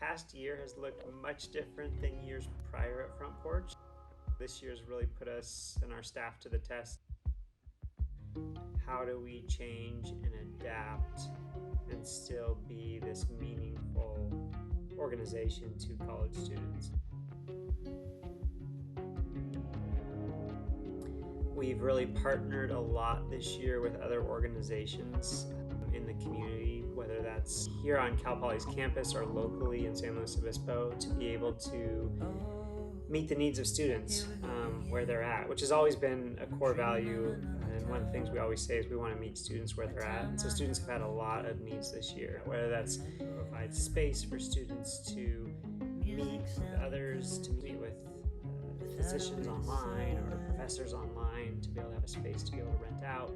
past year has looked much different than years prior at Front Porch. This year's really put us and our staff to the test. How do we change and adapt and still be this meaningful organization to college students? We've really partnered a lot this year with other organizations in the community, whether that's here on Cal Poly's campus or locally in San Luis Obispo, to be able to meet the needs of students where they're at, which has always been a core value. And one of the things we always say is we want to meet students where they're at. And so students have had a lot of needs this year, whether that's provide space for students to meet with others, to meet with physicians online or professors online, to be able to have a space to be able to rent out.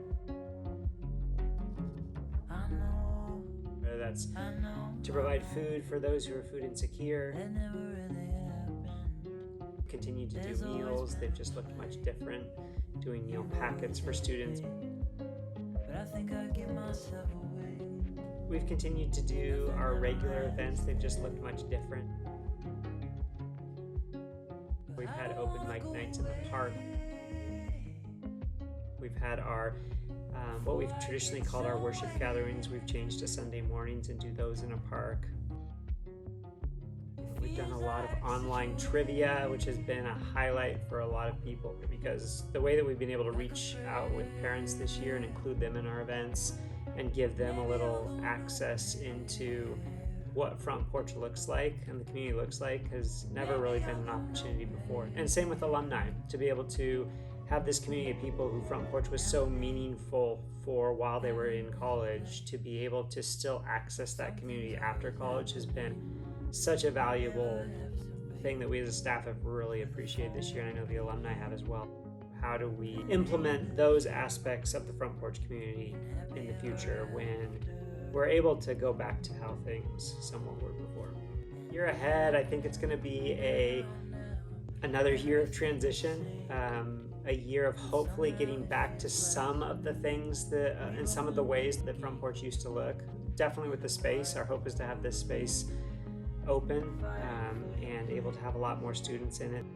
Whether that's to provide food for those who are food insecure. Continue to do meals. They've just looked much different, doing meal packets for students. We've continued to do our regular events. They've just looked much different. We've had open mic nights in the park. We've had our what we've traditionally called our worship gatherings. We've changed to Sunday mornings and do those in a park. We've done a lot of online trivia, which has been a highlight for a lot of people, because the way that we've been able to reach out with parents this year and include them in our events and give them a little access into what Front Porch looks like and the community looks like has never really been an opportunity before. And same with alumni, to be able to have this community of people who Front Porch was so meaningful for while they were in college, to be able to still access that community after college has been such a valuable thing that we as a staff have really appreciated this year, and I know the alumni have as well. How do we implement those aspects of the Front Porch community in the future when we're able to go back to how things somewhat were before? Year ahead, I think it's going to be another year of transition, a year of hopefully getting back to some of the things that and some of the ways that Front Porch used to look. Definitely with the space, our hope is to have this space open and able to have a lot more students in it.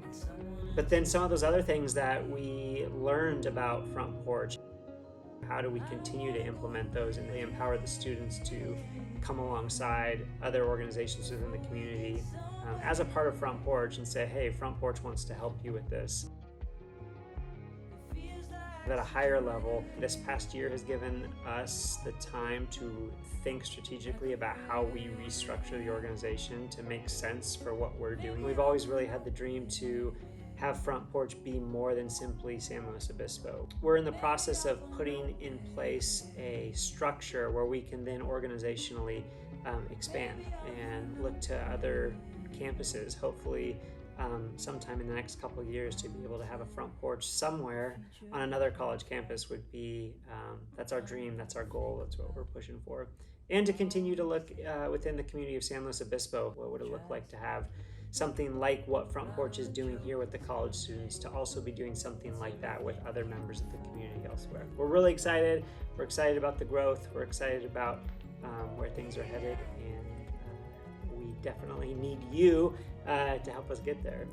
But then some of those other things that we learned about Front Porch, how do we continue to implement those and empower the students to come alongside other organizations within the community as a part of Front Porch and say, hey, Front Porch wants to help you with this. At a higher level, this past year has given us the time to think strategically about how we restructure the organization to make sense for what we're doing. We've always really had the dream to have Front Porch be more than simply San Luis Obispo. We're in the process of putting in place a structure where we can then organizationally expand and look to other campuses, hopefully sometime in the next couple of years, to be able to have a Front Porch somewhere on another college campus would be, that's our dream, that's our goal, that's what we're pushing for. And to continue to look within the community of San Luis Obispo, what would it look like to have something like what Front Porch is doing here with the college students, to also be doing something like that with other members of the community elsewhere. We're really excited. We're excited about the growth. We're excited about where things are headed, and we definitely need you to help us get there.